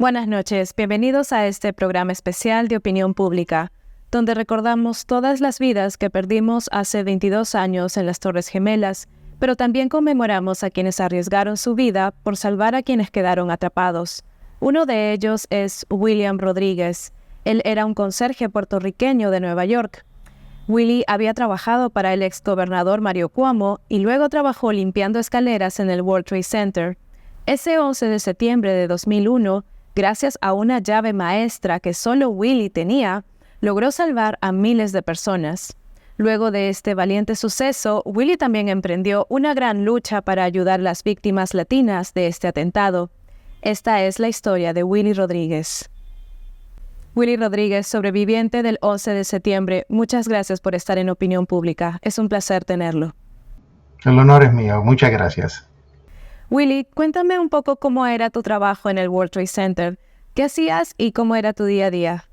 Buenas noches, bienvenidos a este programa especial de Opinión Pública, donde recordamos todas las vidas que perdimos hace 22 años en las Torres Gemelas, pero también conmemoramos a quienes arriesgaron su vida por salvar a quienes quedaron atrapados. Uno de ellos es William Rodríguez. Él era un conserje puertorriqueño de Nueva York. Willie había trabajado para el exgobernador Mario Cuomo y luego trabajó limpiando escaleras en el World Trade Center. Ese 11 de septiembre de 2001, gracias a una llave maestra que solo Willie tenía, logró salvar a miles de personas. Luego de este valiente suceso, Willie también emprendió una gran lucha para ayudar a las víctimas latinas de este atentado. Esta es la historia de Willie Rodríguez. Willie Rodríguez, sobreviviente del 11 de septiembre, muchas gracias por estar en Opinión Pública. Es un placer tenerlo. El honor es mío. Muchas gracias. Willie, cuéntame un poco cómo era tu trabajo en el World Trade Center. ¿Qué hacías y cómo era tu día a día?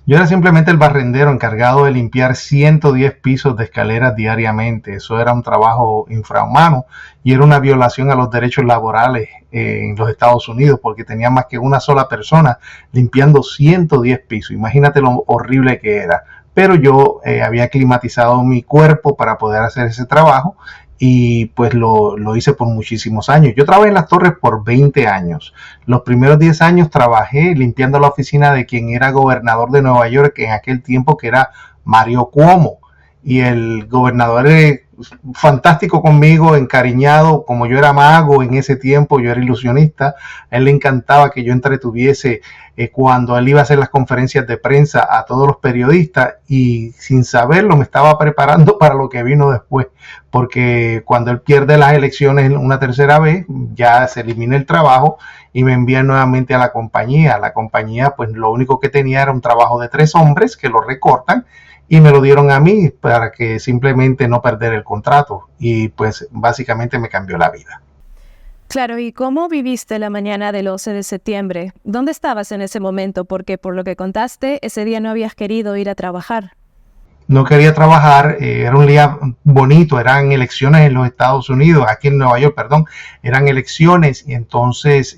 Yo era simplemente el barrendero encargado de limpiar 110 pisos de escaleras diariamente. Eso era un trabajo infrahumano y era una violación a los derechos laborales en los Estados Unidos, porque tenía más que una sola persona limpiando 110 pisos. Imagínate lo horrible que era. Pero yo había climatizado mi cuerpo para poder hacer ese trabajo y pues lo hice por muchísimos años. Yo trabajé en las torres por 20 años. Los primeros 10 años trabajé limpiando la oficina de quien era gobernador de Nueva York en aquel tiempo, que era Mario Cuomo. Y el gobernador era fantástico conmigo, encariñado. Como yo era mago en ese tiempo, yo era ilusionista, a él le encantaba que yo entretuviese cuando él iba a hacer las conferencias de prensa a todos los periodistas, y sin saberlo me estaba preparando para lo que vino después, porque cuando él pierde las elecciones una tercera vez, ya se elimina el trabajo y me envían nuevamente a la compañía. La compañía, pues lo único que tenía era un trabajo de 3 hombres que lo recortan y me lo dieron a mí para que simplemente no perder el contrato, y pues básicamente me cambió la vida. Claro, ¿y cómo viviste la mañana del 11 de septiembre? ¿Dónde estabas en ese momento? Porque por lo que contaste, ese día no habías querido ir a trabajar. No quería trabajar, era un día bonito, eran elecciones en los Estados Unidos, aquí en Nueva York, perdón, eran elecciones, y entonces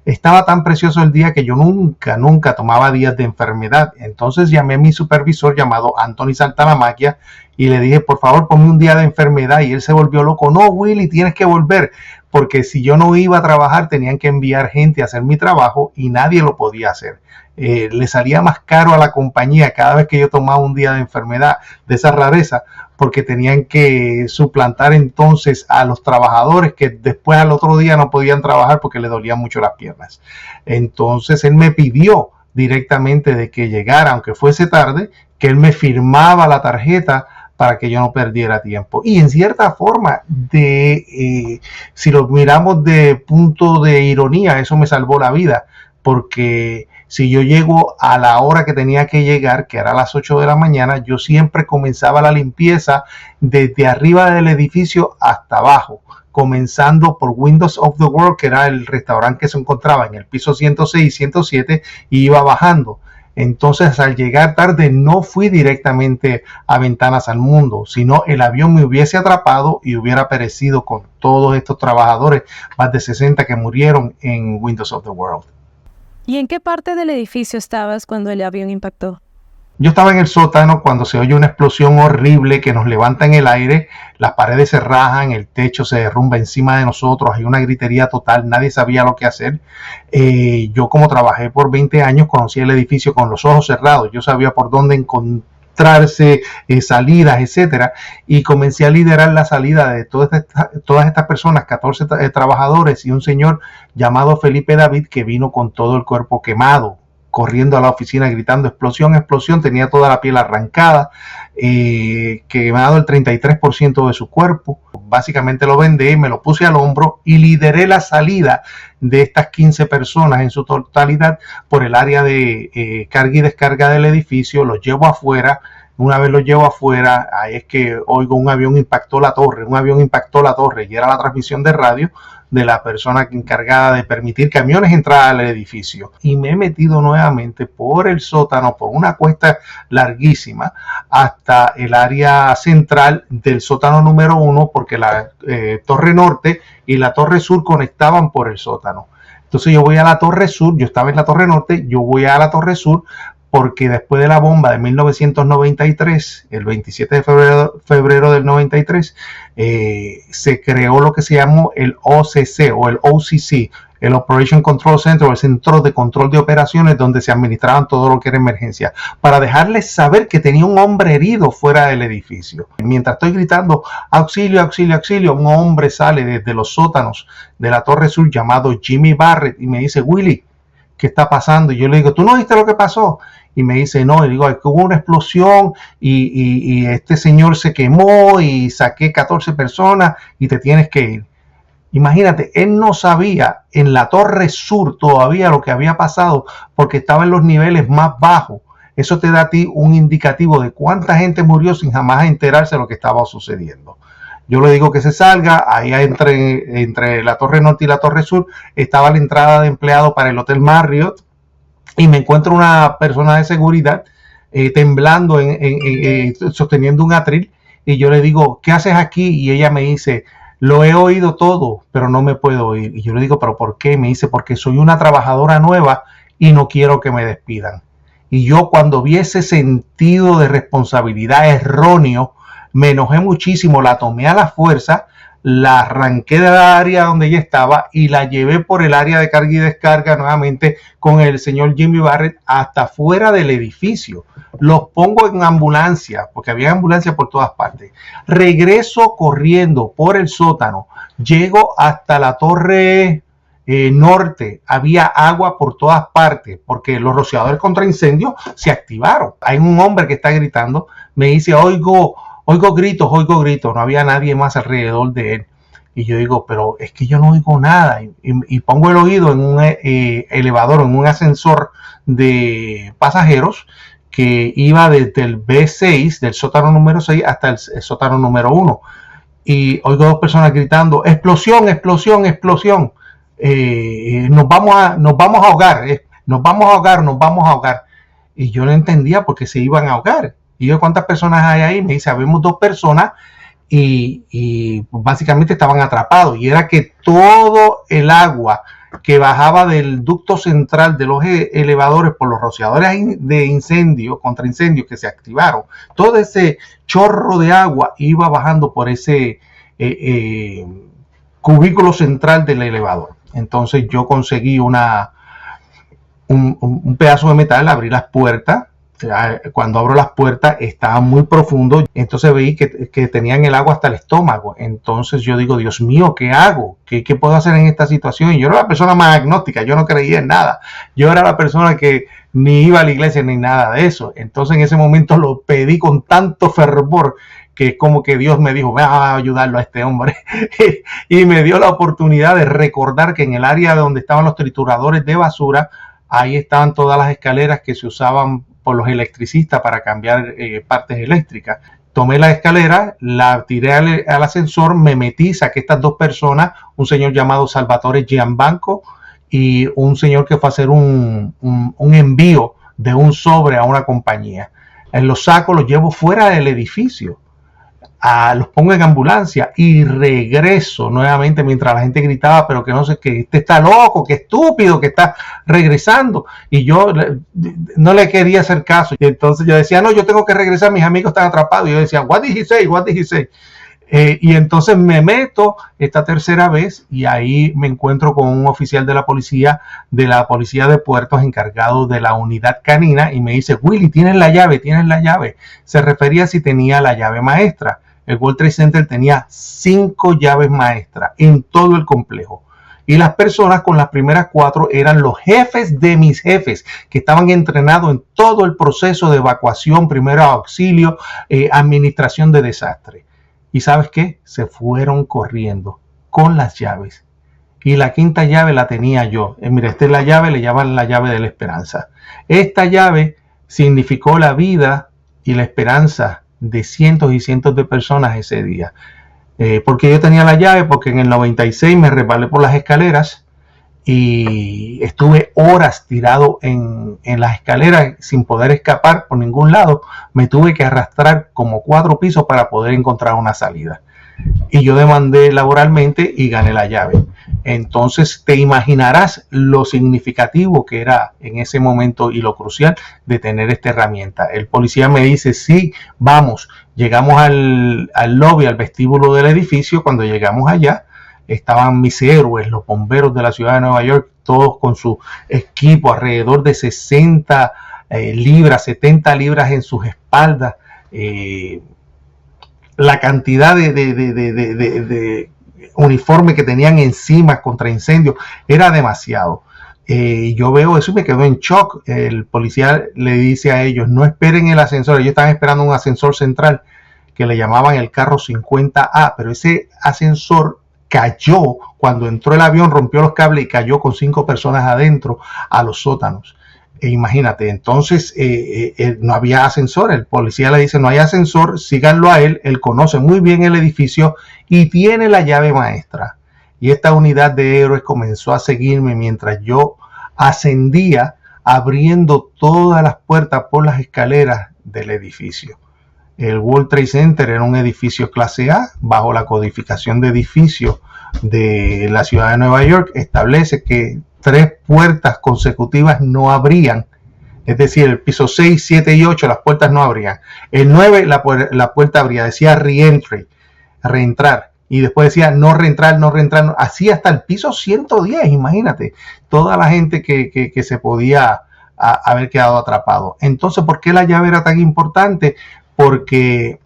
estaba tan precioso el día que yo nunca tomaba días de enfermedad. Entonces llamé a mi supervisor llamado Anthony Saltanamaquia y le dije, por favor, ponme un día de enfermedad, y él se volvió loco. No, Willie, tienes que volver, porque si yo no iba a trabajar tenían que enviar gente a hacer mi trabajo y nadie lo podía hacer. Le salía más caro a la compañía cada vez que yo tomaba un día de enfermedad de esa rareza, porque tenían que suplantar entonces a los trabajadores que después al otro día no podían trabajar porque les dolían mucho las piernas. Entonces él me pidió directamente de que llegara, aunque fuese tarde, que él me firmaba la tarjeta para que yo no perdiera tiempo. Y en cierta forma, si lo miramos de punto de ironía, eso me salvó la vida, porque si yo llego a la hora que tenía que llegar, que era a las 8 de la mañana, yo siempre comenzaba la limpieza desde arriba del edificio hasta abajo, comenzando por Windows of the World, que era el restaurante que se encontraba en el piso 106 y 107, y iba bajando. Entonces, al llegar tarde, no fui directamente a Ventanas al Mundo, sino el avión me hubiese atrapado y hubiera perecido con todos estos trabajadores, más de 60 que murieron en Windows of the World. ¿Y en qué parte del edificio estabas cuando el avión impactó? Yo estaba en el sótano cuando se oye una explosión horrible que nos levanta en el aire, las paredes se rajan, el techo se derrumba encima de nosotros, hay una gritería total, nadie sabía lo que hacer. Yo, como trabajé por 20 años, conocí el edificio con los ojos cerrados, yo sabía por dónde encontrarse, salidas, etcétera, y comencé a liderar la salida de todas estas personas, 14 trabajadores y un señor llamado Felipe David, que vino con todo el cuerpo quemado, corriendo a la oficina gritando explosión, explosión, tenía toda la piel arrancada, quemado el 33% de su cuerpo. Básicamente lo vendé, me lo puse al hombro y lideré la salida de estas 15 personas en su totalidad por el área de carga y descarga del edificio. Los llevo afuera. Una vez lo llevo afuera, ahí es que oigo un avión impactó la torre, y era la transmisión de radio de la persona encargada de permitir camiones entrar al edificio. Y me he metido nuevamente por el sótano, por una cuesta larguísima, hasta el área central del sótano número 1, porque la torre norte y la torre sur conectaban por el sótano. Entonces yo voy a la Torre Sur, yo estaba en la Torre Norte, yo voy a la Torre Sur porque después de la bomba de 1993, el 27 de febrero del 93, se creó lo que se llamó el OCC o el OCC, el Operation Control Center, o el Centro de Control de Operaciones, donde se administraban todo lo que era emergencia, para dejarles saber que tenía un hombre herido fuera del edificio. Mientras estoy gritando, auxilio, auxilio, auxilio, un hombre sale desde los sótanos de la Torre Sur llamado Jimmy Barrett y me dice, Willy, ¿qué está pasando? Y yo le digo, ¿tú no viste lo que pasó? Y me dice, no, y digo, es que hubo una explosión y este señor se quemó y saqué 14 personas y te tienes que ir. Imagínate, él no sabía en la Torre Sur todavía lo que había pasado porque estaba en los niveles más bajos. Eso te da a ti un indicativo de cuánta gente murió sin jamás enterarse de lo que estaba sucediendo. Yo le digo que se salga, ahí entre la Torre Norte y la Torre Sur estaba la entrada de empleado para el Hotel Marriott y me encuentro una persona de seguridad temblando, sosteniendo un atril y yo le digo, ¿qué haces aquí? Y ella me dice, lo he oído todo, pero no me puedo ir. Y yo le digo, ¿pero por qué? Me dice, porque soy una trabajadora nueva y no quiero que me despidan. Y yo cuando vi ese sentido de responsabilidad erróneo, me enojé muchísimo, la tomé a la fuerza, la arranqué del área donde ella estaba y la llevé por el área de carga y descarga nuevamente con el señor Jimmy Barrett hasta fuera del edificio. Los pongo en ambulancia, porque había ambulancia por todas partes. Regreso corriendo por el sótano, llego hasta la Torre Norte, había agua por todas partes, porque los rociadores contra incendios se activaron. Hay un hombre que está gritando, me dice, oigo gritos, no había nadie más alrededor de él. Y yo digo, pero es que yo no oigo nada. Y pongo el oído en un elevador, en un ascensor de pasajeros que iba desde el B6, del sótano número 6, hasta el sótano número 1. Y oigo dos personas gritando, explosión, explosión, explosión. Nos vamos a ahogar, nos vamos a ahogar, nos vamos a ahogar. Y yo no entendía por qué se iban a ahogar. Y yo, ¿cuántas personas hay ahí? Me dice, habemos 2 personas y básicamente estaban atrapados. Y era que todo el agua que bajaba del ducto central de los elevadores por los rociadores de incendio, contra incendios que se activaron, todo ese chorro de agua iba bajando por ese cubículo central del elevador. Entonces yo conseguí un pedazo de metal, abrí las puertas. Cuando abro las puertas estaba muy profundo, entonces veí que tenían el agua hasta el estómago. Entonces yo digo, Dios mío, ¿qué hago? ¿Qué puedo hacer en esta situación? Y yo era la persona más agnóstica, yo no creía en nada, yo era la persona que ni iba a la iglesia ni nada de eso. Entonces en ese momento lo pedí con tanto fervor que es como que Dios me dijo, va a ayudarlo a este hombre. Y me dio la oportunidad de recordar que en el área donde estaban los trituradores de basura, ahí estaban todas las escaleras que se usaban por los electricistas para cambiar partes eléctricas. Tomé la escalera, la tiré al ascensor, me metí, saqué estas 2 personas, un señor llamado Salvatore Gianbanco y un señor que fue a hacer un envío de un sobre a una compañía. Los saco, los llevo fuera del edificio, los pongo en ambulancia y regreso nuevamente mientras la gente gritaba, pero que no sé, que este está loco, que estúpido, que está regresando. Y yo no le quería hacer caso. Y entonces yo decía, no, yo tengo que regresar, mis amigos están atrapados. Y yo decía, what did he say? What did he say? Y entonces me meto esta tercera vez y ahí me encuentro con un oficial de la policía de puertos encargado de la unidad canina y me dice, Willy, tienes la llave. Se refería a si tenía la llave maestra. El World Trade Center tenía 5 llaves maestras en todo el complejo. Y las personas con las primeras 4 eran los jefes de mis jefes, que estaban entrenados en todo el proceso de evacuación, primero auxilio, administración de desastre. ¿Y sabes qué? Se fueron corriendo con las llaves. Y la 5ª llave la tenía yo. Mira, esta es la llave, le llaman la llave de la esperanza. Esta llave significó la vida y la esperanza de cientos y cientos de personas ese día. Porque yo tenía la llave, porque en el 96 me resbalé por las escaleras y estuve horas tirado en las escaleras sin poder escapar por ningún lado. Me tuve que arrastrar como 4 pisos para poder encontrar una salida. y yo demandé laboralmente y gané la llave. Entonces te imaginarás lo significativo que era en ese momento y lo crucial de tener esta herramienta. El policía me dice, sí, vamos. Llegamos al lobby, al vestíbulo del edificio. Cuando llegamos allá, estaban mis héroes, los bomberos de la ciudad de Nueva York, todos con su equipo, alrededor de 60 libras, 70 libras en sus espaldas. La cantidad de uniforme que tenían encima contra incendios era demasiado. Yo veo eso y me quedo en shock. El policía le dice a ellos, no esperen el ascensor. Ellos estaban esperando un ascensor central que le llamaban el carro 50A, pero ese ascensor cayó cuando entró el avión, rompió los cables y cayó con 5 personas adentro a los sótanos. Imagínate, entonces no había ascensor. El policía le dice, no hay ascensor, síganlo a él. Él conoce muy bien el edificio y tiene la llave maestra. Y esta unidad de héroes comenzó a seguirme mientras yo ascendía, abriendo todas las puertas por las escaleras del edificio. El World Trade Center era un edificio clase A, bajo la codificación de edificios de la ciudad de Nueva York. Establece que 3 puertas consecutivas no abrían, es decir, el piso 6, 7 y 8 las puertas no abrían. El 9 la puerta abría, decía reentry, reentrar, y después decía no reentrar, no reentrar, así hasta el piso 110, imagínate, toda la gente que se podía haber quedado atrapado. Entonces, ¿por qué la llave era tan importante? Porque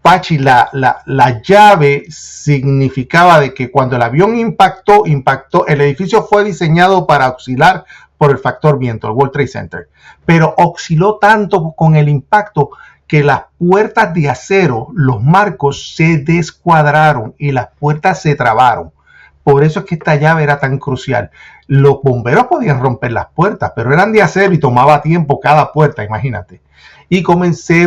Pachi, la llave significaba de que cuando el avión impactó, el edificio fue diseñado para oscilar por el factor viento, el World Trade Center, pero osciló tanto con el impacto que las puertas de acero, los marcos se descuadraron y las puertas se trabaron. Por eso es que esta llave era tan crucial. Los bomberos podían romper las puertas, pero eran de acero y tomaba tiempo cada puerta, imagínate. Y comencé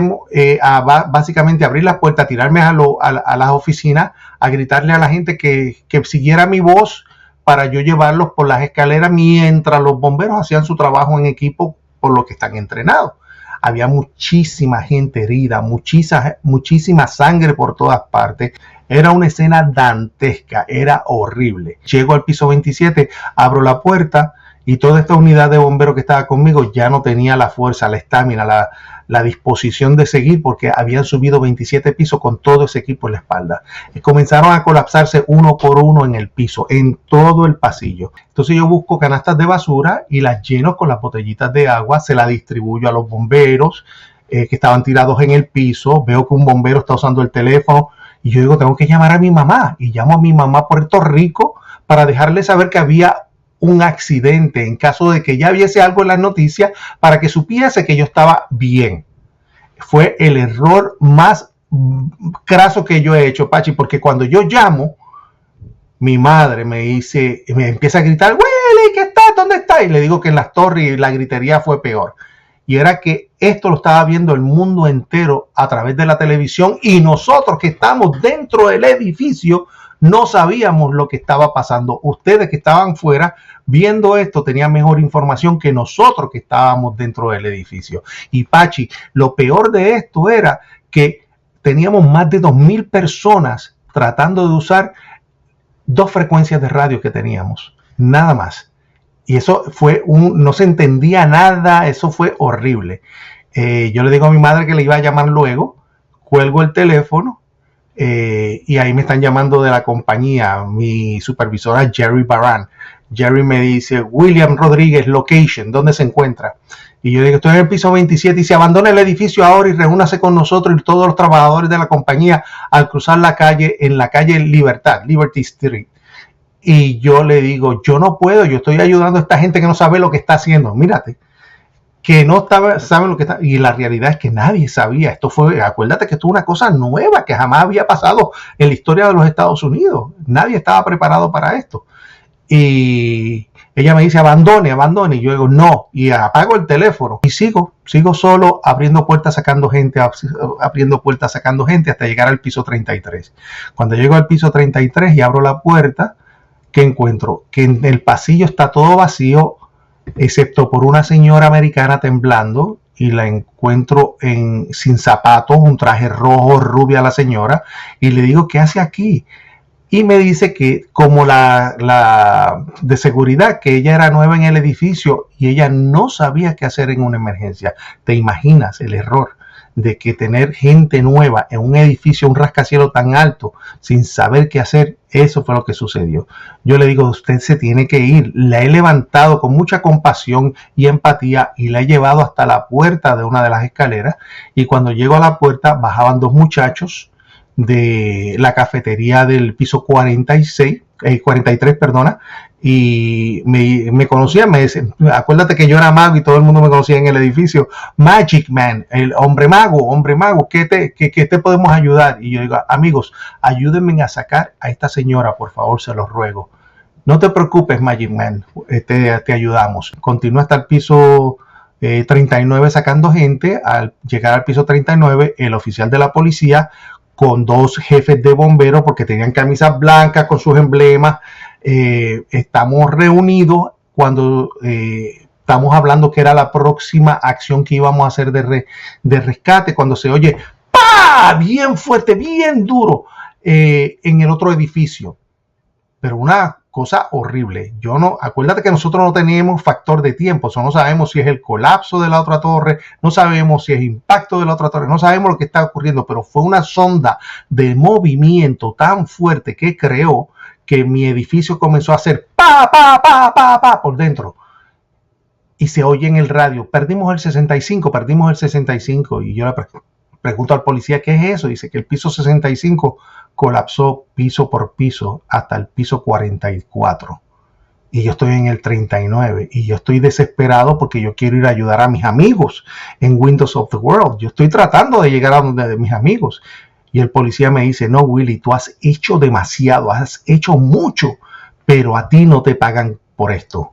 básicamente a abrir las puertas, a tirarme a las oficinas, a gritarle a la gente que siguiera mi voz para yo llevarlos por las escaleras mientras los bomberos hacían su trabajo en equipo por lo que están entrenados. Había muchísima gente herida, muchísima sangre por todas partes. Era una escena dantesca, era horrible. Llego al piso 27, abro la puerta y toda esta unidad de bomberos que estaba conmigo ya no tenía la fuerza, la estamina, la disposición de seguir porque habían subido 27 pisos con todo ese equipo en la espalda. Comenzaron a colapsarse uno por uno en el piso, en todo el pasillo. Entonces yo busco canastas de basura y las lleno con las botellitas de agua, se las distribuyo a los bomberos que estaban tirados en el piso. Veo que un bombero está usando el teléfono y yo digo, tengo que llamar a mi mamá. Y llamo a mi mamá a Puerto Rico para dejarle saber que había un accidente en caso de que ya viese algo en las noticias para que supiese que yo estaba bien. Fue el error más craso que yo he hecho, Pachi, porque cuando yo llamo, mi madre me empieza a gritar, Willy, ¿qué estás? ¿Dónde estás? Y le digo que en las torres la gritería fue peor. Y era que esto lo estaba viendo el mundo entero a través de la televisión y nosotros que estamos dentro del edificio no sabíamos lo que estaba pasando. Ustedes que estaban fuera viendo esto tenían mejor información que nosotros que estábamos dentro del edificio. Y Pachi, lo peor de esto era que teníamos más de 2,000 personas tratando de usar 2 frecuencias de radio que teníamos, nada más. Y eso fue no se entendía nada, eso fue horrible. Yo le digo a mi madre que le iba a llamar luego, cuelgo el teléfono y ahí me están llamando de la compañía, mi supervisora Jerry Baran. Jerry me dice, William Rodríguez, location, ¿dónde se encuentra? Y yo digo, estoy en el piso 27 y se abandona el edificio ahora y reúnase con nosotros y todos los trabajadores de la compañía al cruzar la calle, en la calle Libertad, Liberty Street. Y yo le digo, yo no puedo, yo estoy ayudando a esta gente que no sabe lo que está haciendo. Mírate, que no saben lo que está. Y la realidad es que nadie sabía. Acuérdate que esto es una cosa nueva que jamás había pasado en la historia de los Estados Unidos. Nadie estaba preparado para esto. Y ella me dice, abandone. Y yo digo, no. Y apago el teléfono. Y sigo solo abriendo puertas, sacando gente hasta llegar al piso 33. Cuando llego al piso 33 y abro la puerta, ¿qué encuentro? Que en el pasillo está todo vacío, excepto por una señora americana temblando y la encuentro sin zapatos, un traje rojo, rubia la señora, y le digo, ¿qué hace aquí? Y me dice que como la de seguridad, que ella era nueva en el edificio y ella no sabía qué hacer en una emergencia. ¿Te imaginas el error de que tener gente nueva en un edificio, un rascacielos tan alto, sin saber qué hacer? Eso fue lo que sucedió. Yo le digo, usted se tiene que ir. La he levantado con mucha compasión y empatía y la he llevado hasta la puerta de una de las escaleras, y cuando llego a la puerta bajaban dos muchachos de la cafetería del piso 43, perdona, y me conocían, me dicen, acuérdate que yo era mago y todo el mundo me conocía en el edificio, Magic Man, el hombre mago, ¿qué te podemos ayudar? Y yo digo, amigos, ayúdenme a sacar a esta señora, por favor, se los ruego. No te preocupes, Magic Man, te ayudamos. Continúa hasta el piso 39 sacando gente. Al llegar al piso 39, el oficial de la policía con dos jefes de bomberos, porque tenían camisas blancas con sus emblemas, estamos reunidos cuando estamos hablando que era la próxima acción que íbamos a hacer de rescate, cuando se oye ¡pah! Bien fuerte, bien duro, en el otro edificio. Pero una cosa horrible. Acuérdate que nosotros no tenemos factor de tiempo, no sabemos si es el colapso de la otra torre, no sabemos si es impacto de la otra torre, no sabemos lo que está ocurriendo, pero fue una sonda de movimiento tan fuerte que creó que mi edificio comenzó a hacer pa, pa, pa, pa, pa por dentro. Y se oye en el radio, perdimos el 65, y yo le pregunto al policía, ¿qué es eso? Dice que el piso 65 colapsó piso por piso hasta el piso 44. Y yo estoy en el 39 y yo estoy desesperado porque yo quiero ir a ayudar a mis amigos en Windows of the World. Yo estoy tratando de llegar a donde de mis amigos. Y el policía me dice, no, Willy, tú has hecho demasiado, has hecho mucho, pero a ti no te pagan por esto.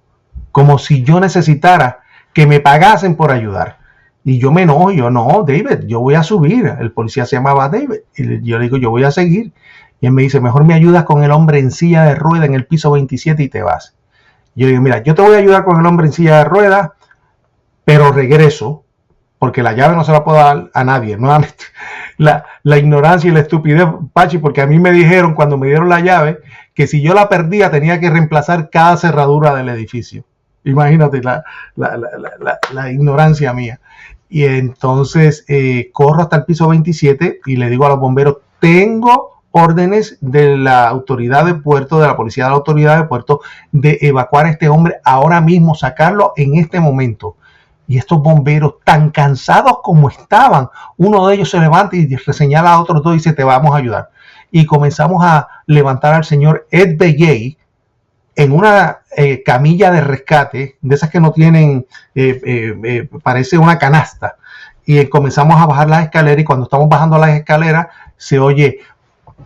Como si yo necesitara que me pagasen por ayudar. Y yo me enojo, no, David, yo voy a subir. El policía se llamaba David. Y yo le digo, yo voy a seguir. Y él me dice, mejor me ayudas con el hombre en silla de rueda en el piso 27 y te vas. Y yo digo, mira, yo te voy a ayudar con el hombre en silla de rueda, pero regreso, porque la llave no se la puedo dar a nadie. Nuevamente, la ignorancia y la estupidez, Pachi, porque a mí me dijeron, cuando me dieron la llave, que si yo la perdía tenía que reemplazar cada cerradura del edificio. Imagínate la ignorancia mía. Y entonces corro hasta el piso 27 y le digo a los bomberos, tengo órdenes de la autoridad de puerto, de la policía de la autoridad de puerto, de evacuar a este hombre ahora mismo, sacarlo en este momento. Y estos bomberos, tan cansados como estaban, uno de ellos se levanta y señala a otros dos y dice, te vamos a ayudar. Y comenzamos a levantar al señor Ed Begay en una camilla de rescate, de esas que no tienen, parece una canasta, y comenzamos a bajar las escaleras, y cuando estamos bajando las escaleras, se oye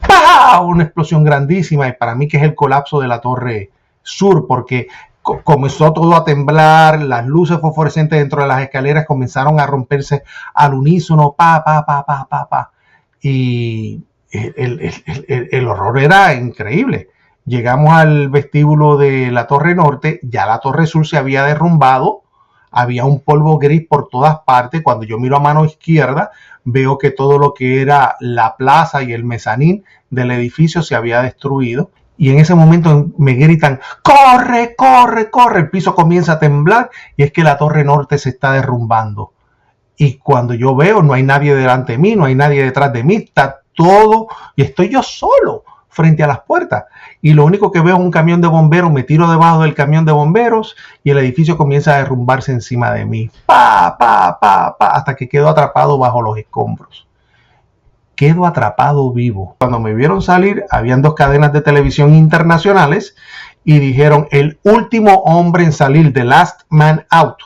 ¡pah! Una explosión grandísima, y para mí que es el colapso de la torre sur, porque comenzó todo a temblar, las luces fosforescentes dentro de las escaleras comenzaron a romperse al unísono, y el horror era increíble. Llegamos al vestíbulo de la torre norte, ya la torre sur se había derrumbado, había un polvo gris por todas partes. Cuando yo miro a mano izquierda, veo que todo lo que era la plaza y el mezanín del edificio se había destruido. Y en ese momento me gritan, ¡corre, corre, corre! El piso comienza a temblar y es que la torre norte se está derrumbando. Y cuando yo veo, no hay nadie delante de mí, no hay nadie detrás de mí, está todo, y estoy yo solo frente a las puertas. Y lo único que veo es un camión de bomberos, me tiro debajo del camión de bomberos y el edificio comienza a derrumbarse encima de mí. Hasta que quedo atrapado bajo los escombros. Quedo atrapado vivo. Cuando me vieron salir, habían dos cadenas de televisión internacionales y dijeron, el último hombre en salir, the last man out,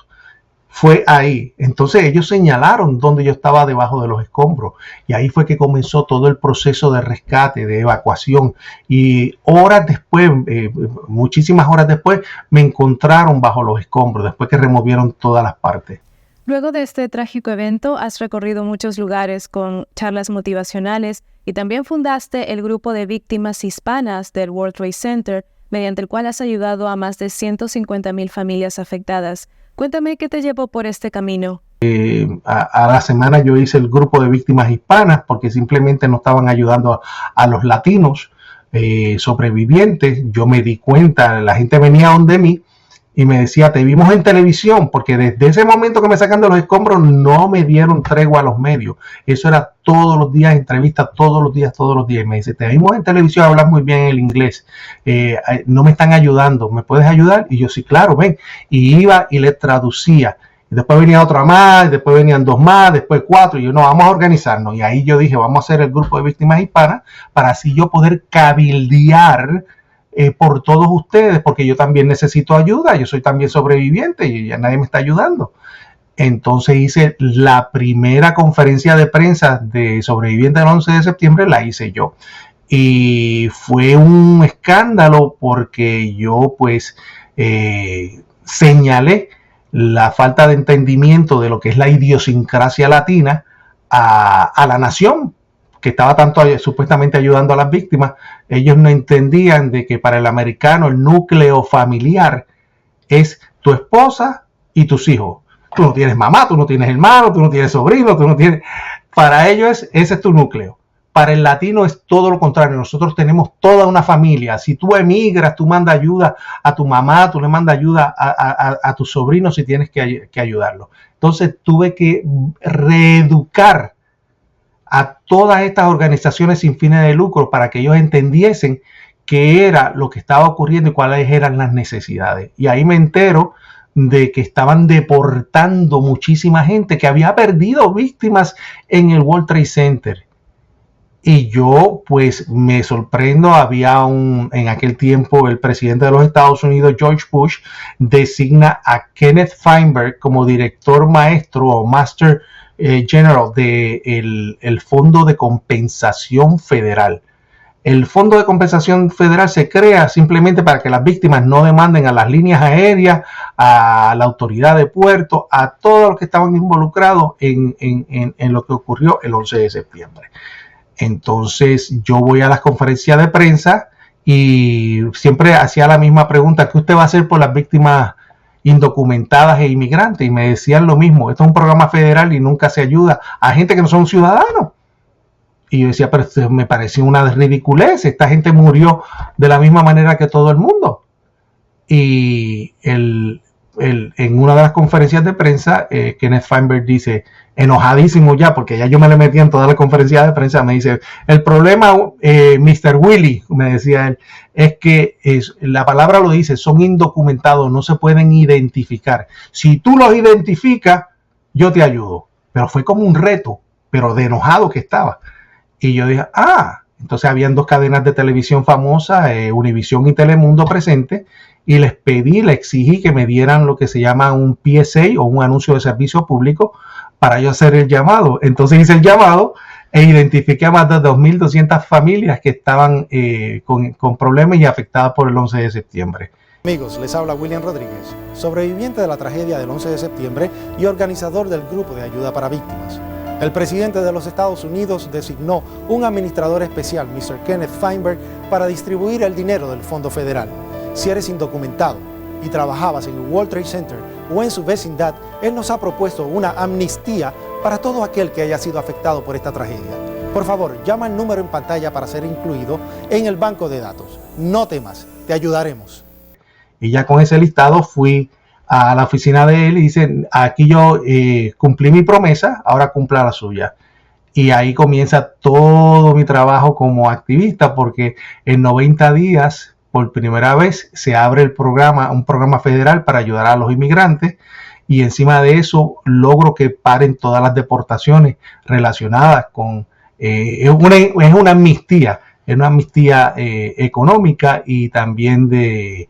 fue ahí. Entonces ellos señalaron donde yo estaba debajo de los escombros. Y ahí fue que comenzó todo el proceso de rescate, de evacuación. Y horas después, muchísimas horas después, me encontraron bajo los escombros, después que removieron todas las partes. Luego de este trágico evento, has recorrido muchos lugares con charlas motivacionales y también fundaste el grupo de víctimas hispanas del World Trade Center, mediante el cual has ayudado a más de 150,000 familias afectadas. Cuéntame qué te llevó por este camino. A la semana yo hice el grupo de víctimas hispanas porque simplemente no estaban ayudando a los latinos sobrevivientes. Yo me di cuenta, la gente venía donde mí y me decía, te vimos en televisión, porque desde ese momento que me sacan de los escombros no me dieron tregua a los medios. Eso era todos los días, entrevistas todos los días. Y me dice, te vimos en televisión, hablas muy bien el inglés, no me están ayudando, ¿me puedes ayudar? Y yo, sí, claro, ven. Y iba y le traducía. Y después venía otra más, después venían 2 más, después 4, y yo, no, vamos a organizarnos. Y ahí yo dije, vamos a hacer el grupo de víctimas hispanas para así yo poder cabildear por todos ustedes, porque yo también necesito ayuda, yo soy también sobreviviente y ya nadie me está ayudando. Entonces hice la primera conferencia de prensa de sobrevivientes del 11 de septiembre, la hice yo. Y fue un escándalo porque yo pues señalé la falta de entendimiento de lo que es la idiosincrasia latina a la nación, que estaba tanto supuestamente ayudando a las víctimas. Ellos no entendían de que para el americano el núcleo familiar es tu esposa y tus hijos. Tú no tienes mamá, tú no tienes hermano, tú no tienes sobrino, tú no tienes... Para ellos ese es tu núcleo. Para el latino es todo lo contrario. Nosotros tenemos toda una familia. Si tú emigras, tú mandas ayuda a tu mamá, tú le mandas ayuda a tus sobrinos si tienes que ayudarlos. Entonces tuve que reeducar a todas estas organizaciones sin fines de lucro para que ellos entendiesen qué era lo que estaba ocurriendo y cuáles eran las necesidades. Y ahí me entero de que estaban deportando muchísima gente, que había perdido víctimas en el World Trade Center. Y yo pues me sorprendo, en aquel tiempo el presidente de los Estados Unidos, George Bush, designa a Kenneth Feinberg como director maestro o Master General del Fondo de Compensación Federal. El Fondo de Compensación Federal se crea simplemente para que las víctimas no demanden a las líneas aéreas, a la autoridad de puerto, a todos los que estaban involucrados en lo que ocurrió el 11 de septiembre. Entonces yo voy a las conferencias de prensa y siempre hacía la misma pregunta: ¿qué usted va a hacer por las víctimas indocumentadas e inmigrantes? Y me decían lo mismo: esto es un programa federal y nunca se ayuda a gente que no son ciudadanos. Y yo decía, pero esto me pareció una ridiculez, esta gente murió de la misma manera que todo el mundo. Y en una de las conferencias de prensa, Kenneth Feinberg dice, enojadísimo ya, porque ya yo me le metí en todas las conferencias de prensa, me dice, el problema, Mr. Willy, me decía él, es que la palabra lo dice, son indocumentados, no se pueden identificar. Si tú los identificas, yo te ayudo. Pero fue como un reto, pero de enojado que estaba. Y yo dije, entonces habían 2 cadenas de televisión famosas, Univisión y Telemundo presentes, y les exigí que me dieran lo que se llama un PSA o un anuncio de servicio público para yo hacer el llamado. Entonces hice el llamado e identifiqué a más de 2.200 familias que estaban con problemas y afectadas por el 11 de septiembre. Amigos, les habla William Rodríguez, sobreviviente de la tragedia del 11 de septiembre y organizador del Grupo de Ayuda para Víctimas. El presidente de los Estados Unidos designó un administrador especial, Mr. Kenneth Feinberg, para distribuir el dinero del Fondo Federal. Si eres indocumentado y trabajabas en el World Trade Center o en su vecindad, él nos ha propuesto una amnistía para todo aquel que haya sido afectado por esta tragedia. Por favor, llama al número en pantalla para ser incluido en el banco de datos. No temas, te ayudaremos. Y ya con ese listado fui a la oficina de él y dice, aquí yo cumplí mi promesa, ahora cumpla la suya. Y ahí comienza todo mi trabajo como activista, porque en 90 días, por primera vez, se abre un programa federal para ayudar a los inmigrantes, y encima de eso logro que paren todas las deportaciones relacionadas con... es una amnistía económica y también de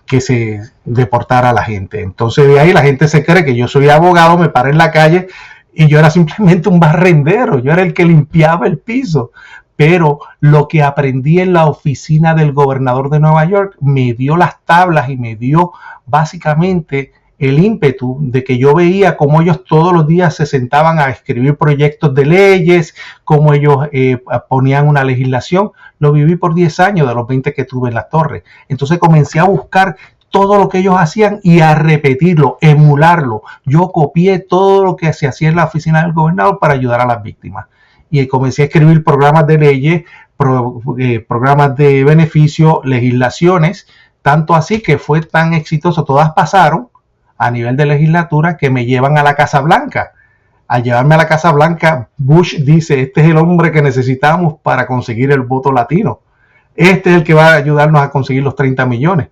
que se deportara a la gente. Entonces de ahí la gente se cree que yo soy abogado, me paré en la calle y yo era simplemente un barrendero, yo era el que limpiaba el piso. Pero lo que aprendí en la oficina del gobernador de Nueva York me dio las tablas y me dio básicamente el ímpetu de que yo veía cómo ellos todos los días se sentaban a escribir proyectos de leyes, cómo ellos ponían una legislación. Lo viví por 10 años de los 20 que tuve en las torres. Entonces comencé a buscar todo lo que ellos hacían y a repetirlo, emularlo. Yo copié todo lo que se hacía en la oficina del gobernador para ayudar a las víctimas. Y comencé a escribir programas de leyes, programas de beneficio, legislaciones, tanto así que fue tan exitoso, todas pasaron a nivel de legislatura que me llevan a la Casa Blanca. Al llevarme a la Casa Blanca, Bush dice, este es el hombre que necesitamos para conseguir el voto latino. Este es el que va a ayudarnos a conseguir los 30 millones.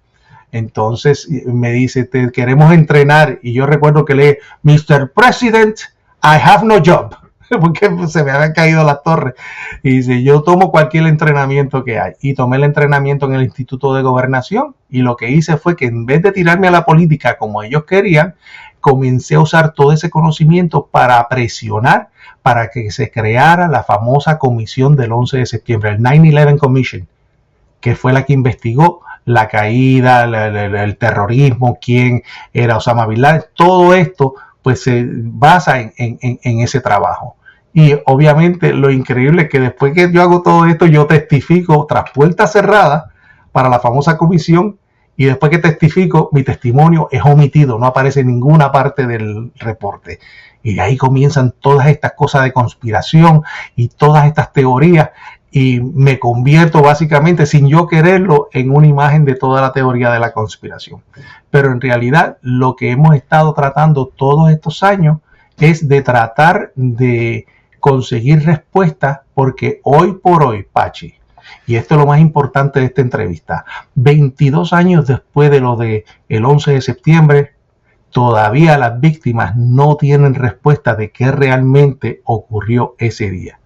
Entonces me dice, te queremos entrenar. Y yo recuerdo que le Mr. President, I have no job. Porque se me habían caído las torres. Y dice, yo tomo cualquier entrenamiento que hay. Y tomé el entrenamiento en el Instituto de Gobernación. Y lo que hice fue que en vez de tirarme a la política como ellos querían, comencé a usar todo ese conocimiento para presionar para que se creara la famosa comisión del 11 de septiembre, el 9/11 Commission, que fue la que investigó la caída, el terrorismo, quién era Osama Bin Laden. Todo esto pues se basa en ese trabajo. Y obviamente lo increíble es que después que yo hago todo esto, yo testifico tras puertas cerradas para la famosa comisión, y después que testifico, mi testimonio es omitido, no aparece en ninguna parte del reporte. Y de ahí comienzan todas estas cosas de conspiración y todas estas teorías, y me convierto básicamente, sin yo quererlo, en una imagen de toda la teoría de la conspiración. Pero en realidad lo que hemos estado tratando todos estos años es de tratar de conseguir respuestas, porque hoy por hoy, Pachi, y esto es lo más importante de esta entrevista, 22 años después de lo del 11 de septiembre, todavía las víctimas no tienen respuesta de qué realmente ocurrió ese día.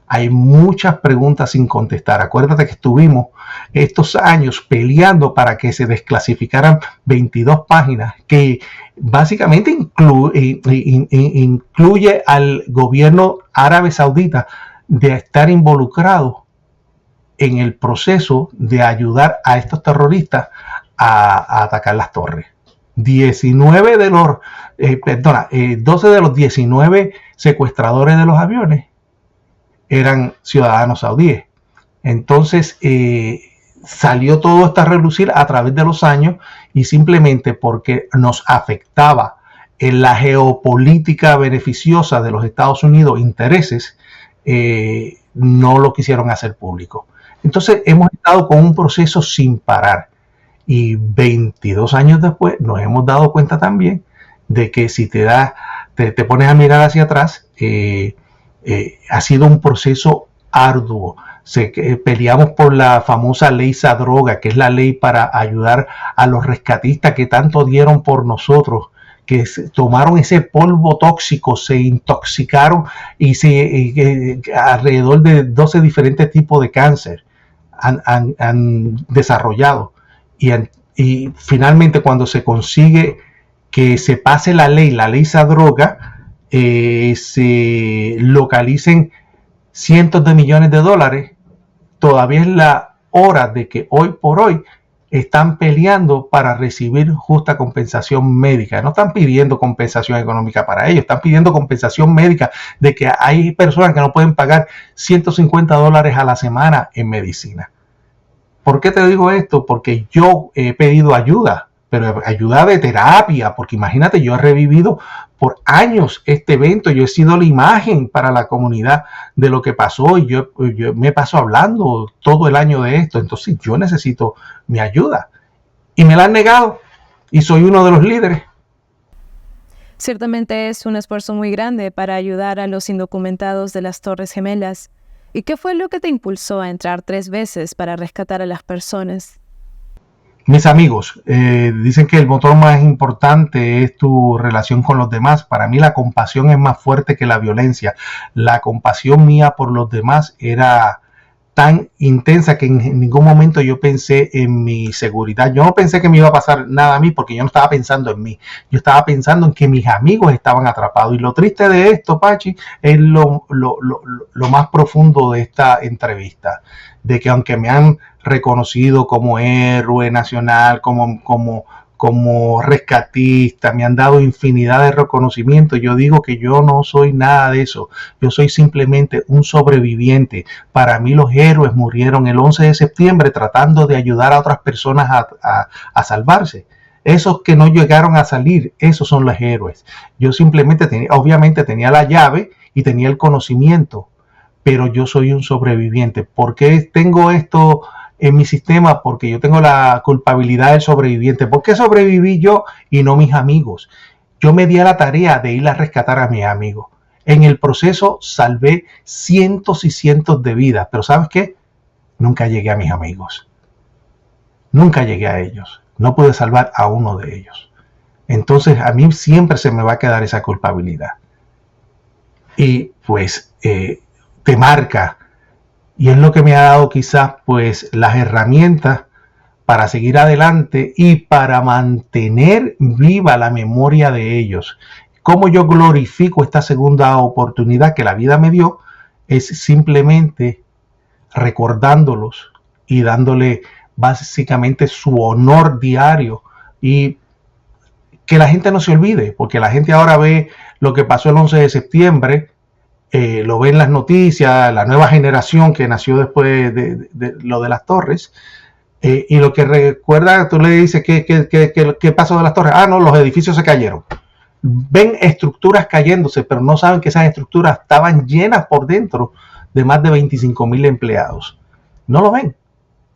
Hay muchas preguntas sin contestar. Acuérdate que estuvimos estos años peleando para que se desclasificaran 22 páginas que básicamente incluye al gobierno árabe saudita de estar involucrado en el proceso de ayudar a estos terroristas a atacar las torres. 12 de los 19 secuestradores de los aviones eran ciudadanos saudíes. Entonces salió todo esto a relucir a través de los años, y simplemente porque nos afectaba en la geopolítica beneficiosa de los Estados Unidos, intereses, no lo quisieron hacer público. Entonces hemos estado con un proceso sin parar, y 22 años después nos hemos dado cuenta también de que si te pones a mirar hacia atrás, ha sido un proceso arduo. Peleamos por la famosa ley Zadroga, que es la ley para ayudar a los rescatistas que tanto dieron por nosotros, que tomaron ese polvo tóxico, se intoxicaron y alrededor de 12 diferentes tipos de cáncer han desarrollado. Y finalmente, cuando se consigue que se pase la ley Zadroga, se localicen cientos de millones de dólares, todavía es la hora de que hoy por hoy están peleando para recibir justa compensación médica. No están pidiendo compensación económica para ellos, están pidiendo compensación médica de que hay personas que no pueden pagar $150 a la semana en medicina. ¿Por qué te digo esto? Porque yo he pedido ayuda, pero ayuda de terapia, porque imagínate, yo he revivido por años este evento, yo he sido la imagen para la comunidad de lo que pasó, y yo me paso hablando todo el año de esto. Entonces yo necesito mi ayuda, y me la han negado, y soy uno de los líderes. Ciertamente es un esfuerzo muy grande para ayudar a los indocumentados de las Torres Gemelas. ¿Y qué fue lo que te impulsó a entrar 3 veces para rescatar a las personas? Mis amigos, dicen que el motor más importante es tu relación con los demás. Para mí la compasión es más fuerte que la violencia. La compasión mía por los demás era tan intensa que en ningún momento yo pensé en mi seguridad. Yo no pensé que me iba a pasar nada a mí, porque yo no estaba pensando en mí. Yo estaba pensando en que mis amigos estaban atrapados. Y lo triste de esto, Pachi, es lo más profundo de esta entrevista. De que aunque me han reconocido como héroe nacional, como como rescatista, me han dado infinidad de reconocimientos. Yo digo que yo no soy nada de eso, yo soy simplemente un sobreviviente. Para mí los héroes murieron el 11 de septiembre tratando de ayudar a otras personas a salvarse. Esos que no llegaron a salir, esos son los héroes. Yo simplemente obviamente tenía la llave y tenía el conocimiento, pero yo soy un sobreviviente. ¿Por qué tengo esto en mi sistema? Porque yo tengo la culpabilidad del sobreviviente. ¿Por qué sobreviví yo y no mis amigos? Yo me di a la tarea de ir a rescatar a mis amigos. En el proceso salvé cientos y cientos de vidas, pero ¿sabes qué? Nunca llegué a mis amigos. Nunca llegué a ellos. No pude salvar a uno de ellos. Entonces a mí siempre se me va a quedar esa culpabilidad. Y pues te marca. Y es lo que me ha dado quizás pues las herramientas para seguir adelante y para mantener viva la memoria de ellos. Cómo yo glorifico esta segunda oportunidad que la vida me dio es simplemente recordándolos y dándole básicamente su honor diario, y que la gente no se olvide, porque la gente ahora ve lo que pasó el 11 de septiembre, lo ve en las noticias, la nueva generación que nació después de lo de las torres, y lo que recuerda, tú le dices ¿qué pasó de las torres? Ah, no, los edificios se cayeron. Ven estructuras cayéndose, pero no saben que esas estructuras estaban llenas por dentro de más de 25,000 empleados. No lo ven.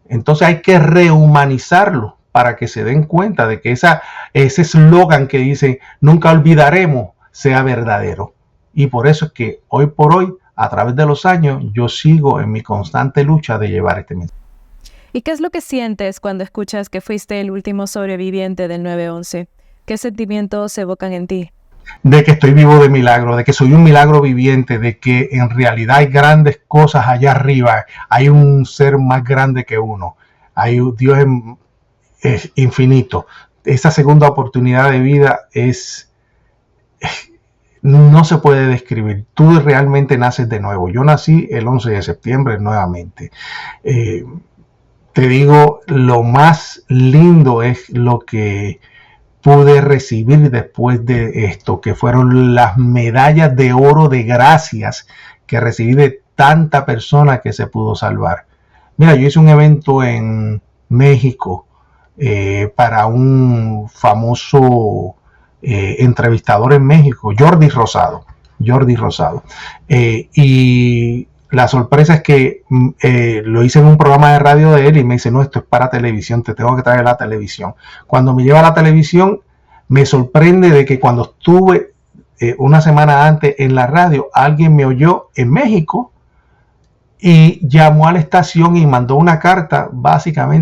Entonces hay que rehumanizarlo para que se den cuenta de que ese eslogan que dice nunca olvidaremos sea verdadero. Y por eso es que hoy por hoy, a través de los años, yo sigo en mi constante lucha de llevar este mensaje. ¿Y qué es lo que sientes cuando escuchas que fuiste el último sobreviviente del 9/11? ¿Qué sentimientos se evocan en ti? De que estoy vivo de milagro, de que soy un milagro viviente, de que en realidad hay grandes cosas allá arriba, hay un ser más grande que uno, Dios es infinito. Esa segunda oportunidad de vida no se puede describir. Tú realmente naces de nuevo. Yo nací el 11 de septiembre nuevamente. Te digo, lo más lindo es lo que pude recibir después de esto, que fueron las medallas de oro de gracias que recibí de tanta persona que se pudo salvar. Mira, yo hice un evento en México para un famoso entrevistador en México, Jordi Rosado. Y la sorpresa es que lo hice en un programa de radio de él y me dice, no, esto es para televisión, te tengo que traer a la televisión. Cuando me lleva a la televisión, me sorprende de que cuando estuve una semana antes en la radio, alguien me oyó en México y llamó a la estación y mandó una carta básicamente